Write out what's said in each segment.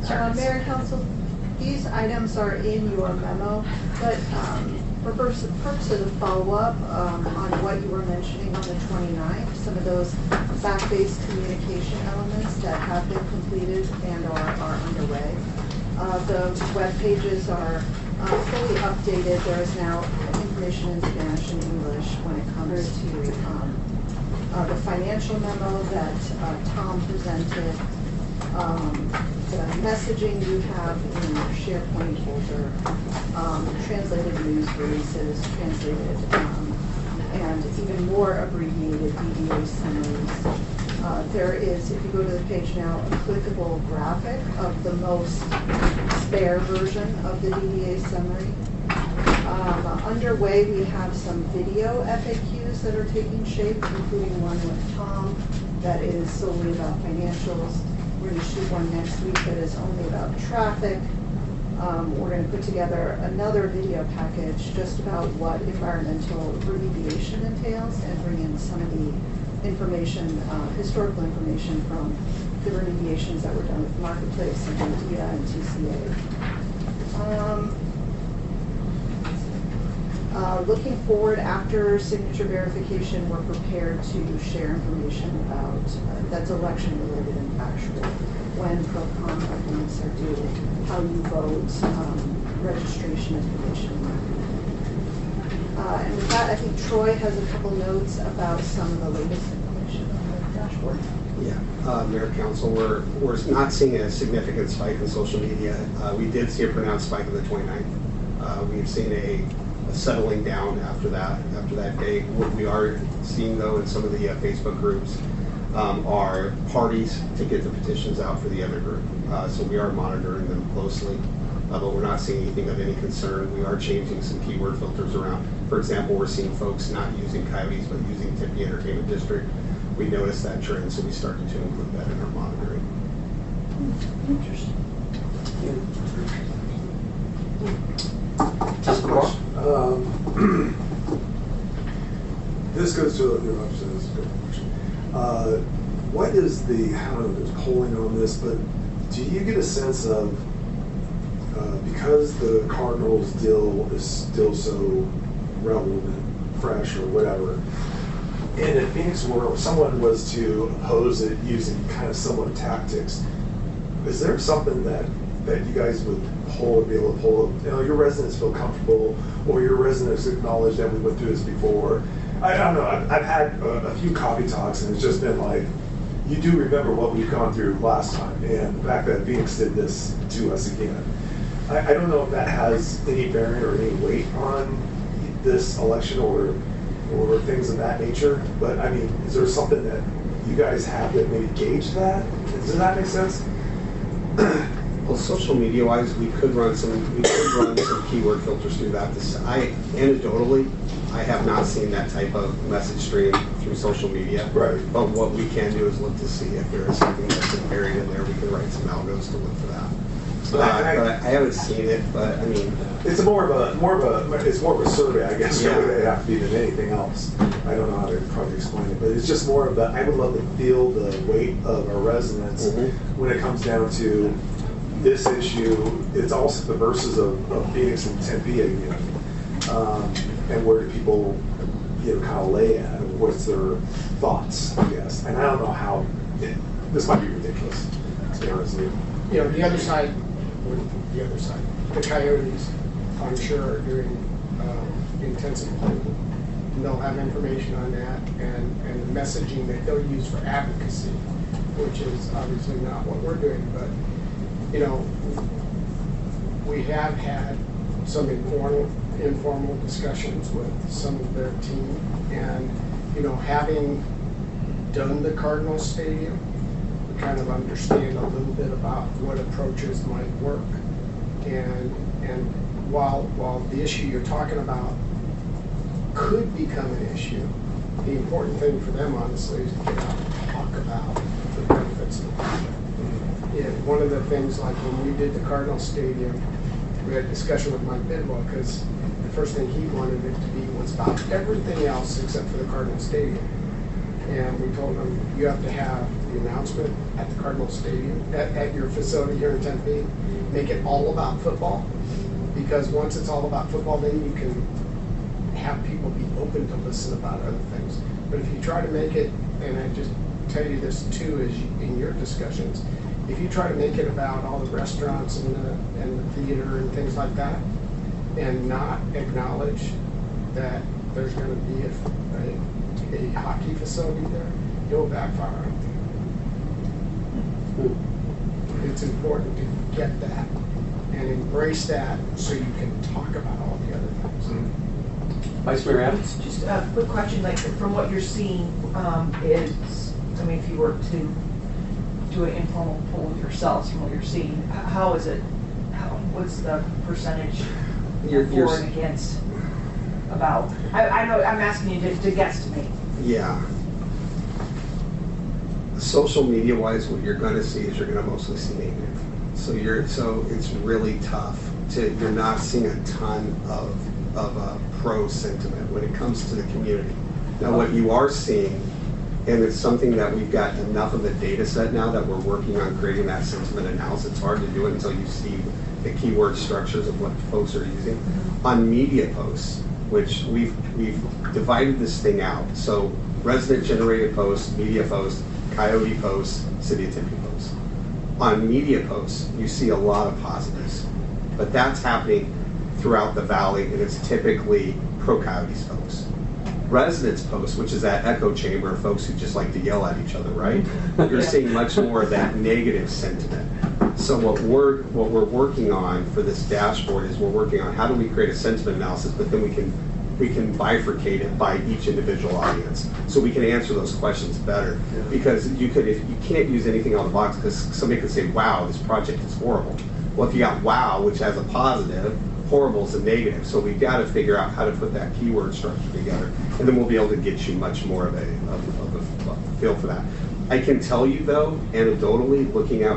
Mayor and Council, these items are in your memo, but for purposes of follow-up on what you were mentioning on the 29th, some of those fact-based communication elements that have been completed and are underway. The web pages are fully updated. There is now information in Spanish and English when it comes to the financial memo that Tom presented. The messaging you have in your SharePoint folder, translated news releases, translated and even more abbreviated DDA summaries. There is, if you go to the page now, a clickable graphic of the most spare version of the DDA summary. Underway, we have some video FAQs that are taking shape, including one with Tom that is solely about financials. We're going to shoot one next week that is only about traffic. We're going to put together another video package just about what environmental remediation entails and bring in some of the information, historical information from the remediations that were done with Marketplace and Idea and TCA. Looking forward, after signature verification, we're prepared to share information about that's election related and factual. When pro-con arguments are due, how you vote, registration information. And with that, I think Troy has a couple notes about some of the latest information on the dashboard. Yeah, Mayor, Council, we're not seeing a significant spike in social media. We did see a pronounced spike on the 29th. We've seen a settling down after that day. What we are seeing, though, in some of the Facebook groups are parties to get the petitions out for the other group. So we are monitoring them closely, but we're not seeing anything of any concern. We are changing some keyword filters around. For example, we're seeing folks not using Coyotes, but using Tempe Entertainment District. We noticed that trend, so we started to include that in our monitoring. Interesting. Just a question. This goes to what is the, I don't know if there's polling on this, but do you get a sense of, because the Cardinals deal is still so relevant, fresh, or whatever, and if Phoenix were, if someone was to oppose it using kind of similar tactics, is there something that you guys would be able to pull, your residents feel comfortable, or your residents acknowledge that we went through this before? I don't know, I've had a few coffee talks, and it's just been like, you do remember what we've gone through last time, and the fact that Phoenix did this to us again. I don't know if that has any bearing or any weight on this election or things of that nature, but I mean, is there something that you guys have that maybe gauge that? Does that make sense? Well, social media-wise, we could run some keyword filters through that. Anecdotally, I have not seen that type of message stream through social media. Right. But what we can do is look to see if there is something that's buried in there. We can write some algos to look for that. But I haven't seen it. But I mean, it's more of a survey, I guess. Yeah. It would have to be than anything else. I don't know how to probably explain it, but it's just more of I would love to feel the weight of our residents when it comes down to this issue. It's also the verses of Phoenix and Tempe again, and where do people, kind of lay at? What's their thoughts? I guess, and I don't know how. This might be ridiculous, to be honest with you. The other side, the Coyotes, I'm sure are doing intensive polling. They'll have information on that and the messaging that they'll use for advocacy, which is obviously not what we're doing, but we have had some informal discussions with some of their team, and having done the Cardinal Stadium, we kind of understand a little bit about what approaches might work, and while the issue you're talking about could become an issue, the important thing for them, honestly, is to get out and talk about the benefits of the project. One of the things, like when we did the Cardinal Stadium, we had a discussion with Mike Bidwell, because the first thing he wanted it to be was about everything else except for the Cardinal Stadium. And we told him, you have to have the the announcement at the Cardinal Stadium, at your facility here in Tempe, make it all about football. Because once it's all about football, then you can have people be open to listen about other things. But if you try to make it, and I just tell you this too, is in your discussions, if you try to make it about all the restaurants and the theater and things like that, and not acknowledge that there's going to be a hockey facility there, it'll backfire on you. It's important to get that and embrace that so you can talk about all the other things. Vice Mayor Adams? Just a quick question, like from what you're seeing, is, I mean, if you were to do an informal poll of yourselves from what you're seeing, how is it, what's the percentage for and against about? I know, I'm asking you to guesstimate. Yeah. Social media wise, what you're going to see is you're going to mostly see negative. So it's really tough you're not seeing a ton of pro sentiment when it comes to the community. Now what you are seeing, and it's something that we've got enough of a data set now that we're working on creating that sentiment analysis. It's hard to do it until you see the keyword structures of what folks are using. On media posts, which we've divided this thing out. So resident generated posts, media posts, Coyote posts, City of Tempe posts. On media posts, you see a lot of positives, but that's happening throughout the valley, and it's typically pro-Coyotes folks. Residents posts, which is that echo chamber of folks who just like to yell at each other, right? You're seeing much more of that negative sentiment. So what we're working on for this dashboard is we're working on how do we create a sentiment analysis, but then we can bifurcate it by each individual audience, so we can answer those questions better. Yeah. Because if you can't use anything out of the box, because somebody could say, "Wow, this project is horrible." Well, if you got "wow," which has a positive, horrible is a negative. So we've got to figure out how to put that keyword structure together, and then we'll be able to get you much more of a feel for that. I can tell you though, anecdotally,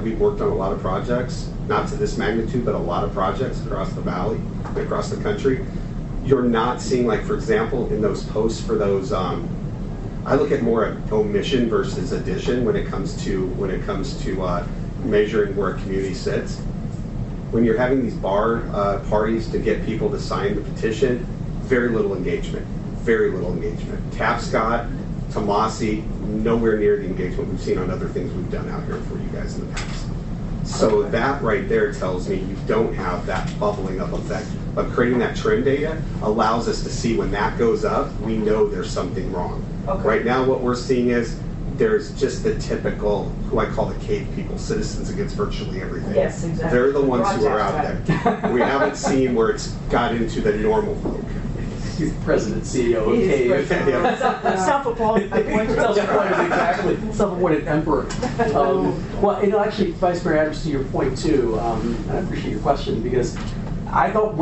we've worked on a lot of projects, not to this magnitude, but a lot of projects across the valley, across the country. You're not seeing, like, for example, in those posts for those, I look at more of omission versus addition when it comes to measuring where a community sits. When you're having these bar parties to get people to sign the petition, very little engagement. Tapscott, Tomasi, nowhere near the engagement we've seen on other things we've done out here for you guys in the past. So that right there tells me you don't have that bubbling up effect. But creating that trend data allows us to see when that goes up, we know there's something wrong. Okay. Right now what we're seeing is there's just the typical, who I call the cave people, citizens against virtually everything. Yes, exactly. They're the ones who are out there. We haven't seen where it's got into the normal folk. He's the president, CEO of Cave. Self-appointed. Exactly. Self-appointed emperor. Well, actually, Vice Mayor Adams, to your point too, and I appreciate your question, because I thought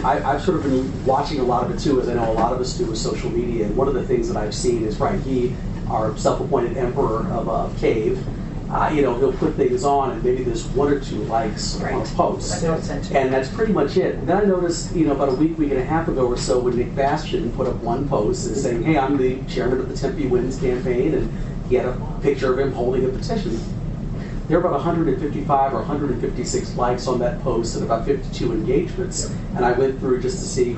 I've sort of been watching a lot of it too, as I know a lot of us do with social media, and one of the things that I've seen is, right, our self-appointed emperor of Cave, he'll put things on and maybe there's 1 or 2 likes on a post. And that's pretty much it. And then I noticed, about a week and a half ago or so, when Nick Bastian put up one post and saying, "Hey, I'm the chairman of the Tempe Wins campaign," and he had a picture of him holding a petition. There were about 155 or 156 likes on that post and about 52 engagements. And I went through just to see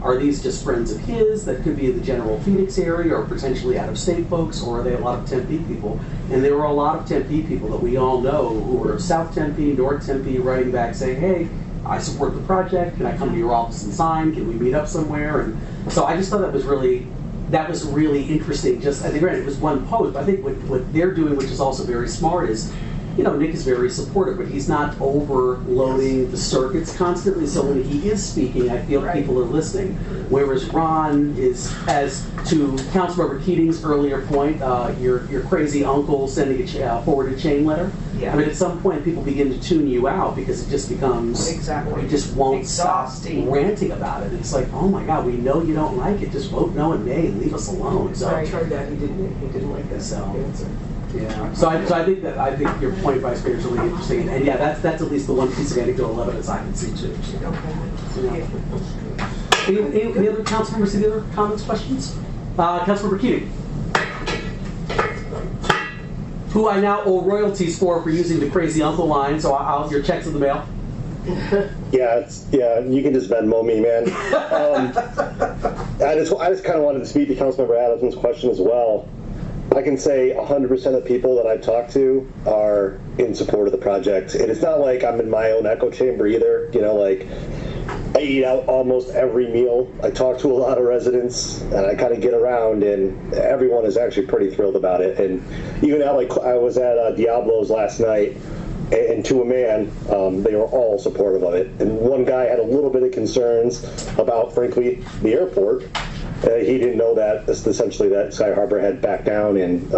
are these just friends of his that could be in the general Phoenix area or potentially out-of-state folks, or are they a lot of Tempe people? And there were a lot of Tempe people that we all know who were South Tempe, North Tempe, writing back saying, "Hey, I support the project. Can I come to your office and sign? Can we meet up somewhere?" And so I just thought that was really interesting. Just, I think, granted, it was one post, but I think what they're doing, which is also very smart, is, Nick is very supportive, but he's not overloading the circuits constantly. So when he is speaking, I feel people are listening. Whereas Ron is, as to Councilmember Keating's earlier point, your crazy uncle sending a forwarded chain letter. Yeah. I mean, at some point, people begin to tune you out because it just becomes you just won't stop ranting about it. It's like, oh my God, we know you don't like it. Just vote no in May and leave us alone. So I tried that. He didn't like that. So answer. Yeah. So I think your point, Vice Mayor, is really interesting, and yeah, that's at least the one piece of anecdotal evidence I can see too. Okay. Any other council members? Any other comments, questions? Councilmember Keating. who I now owe royalties for using the crazy uncle line, so your check's in the mail. Yeah, you can just Venmo me, man. I just kind of wanted to speak to Councilmember Adamson's question as well. I can say 100% of people that I've talked to are in support of the project. And it's not like I'm in my own echo chamber either. You know, like, I eat out almost every meal. I talk to a lot of residents, and I kind of get around, and everyone is actually pretty thrilled about it. And even at, like, I was at Diablo's last night, and to a man, they were all supportive of it. And one guy had a little bit of concerns about, frankly, the airport. He didn't know that essentially that Sky Harbor had backed down, and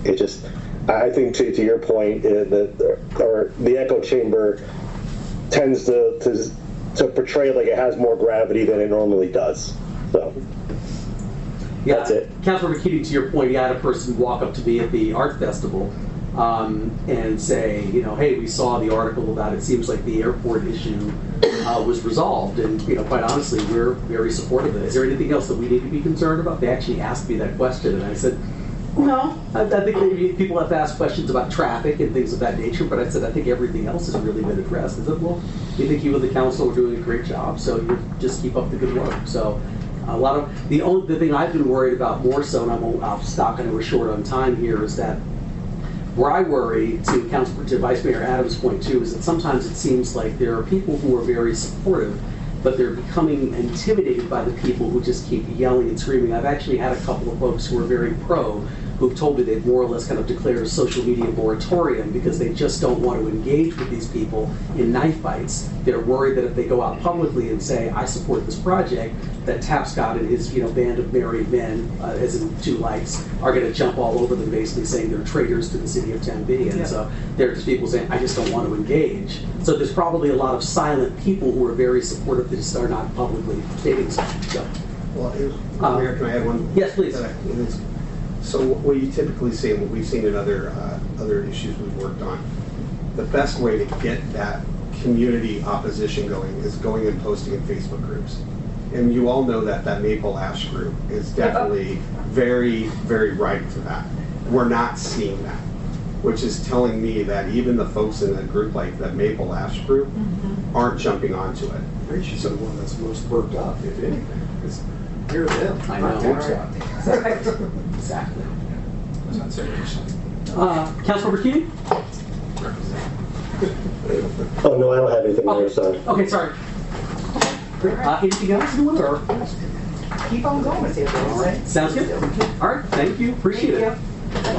it just, I think to your point, the echo chamber tends to portray it like it has more gravity than it normally does. So Yeah, that's it. Councilmember Keating, to your point, you had a person walk up to me at the art festival and say, you know, hey, we saw the article about it seems like the airport issue was resolved, and you know, quite honestly, we're very supportive of it. Is there anything else that we need to be concerned about? They actually asked me that question, and I said, no. I think maybe people have asked questions about traffic and things of that nature, but I said I think everything else has really been addressed. I said, well, we think you and the council are doing a great job, so you just keep up the good work. So a lot of the thing I've been worried about more so, and I'll stop, and we're short on time here, is that where I worry, to Vice Mayor Adams' point too, is that sometimes it seems like there are people who are very supportive, but they're becoming intimidated by the people who just keep yelling and screaming. I've actually had a couple of folks who are very pro, who've told me they've more or less kind of declared a social media moratorium because they just don't want to engage with these people in knife fights. They're worried that if they go out publicly and say, I support this project, that Tapscott and his band of married men, as in two lights, are going to jump all over them, basically saying they're traitors to the city of Tempe. And so there are just people saying, I just don't want to engage. So there's probably a lot of silent people who are very supportive that just are not publicly stating something. So, Well, Mayor, can I add one? Yes, please. So what you typically see, and what we've seen in other issues we've worked on, the best way to get that community opposition going is going and posting in Facebook groups. And you all know that Maple Ash group is definitely very, very ripe for that. We're not seeing that, which is telling me that even the folks in a group like the Maple Ash group aren't jumping onto it. I think she's the one that's most worked up, if anything, because hear them. I know. Tapscott. Exactly. That's it. Councilmember Keating? Oh no, I don't have anything more. Sorry. Okay, sorry. Anything else you want, or? Keep on going with it. All right, sounds good. All right, thank you, appreciate it. Thank you.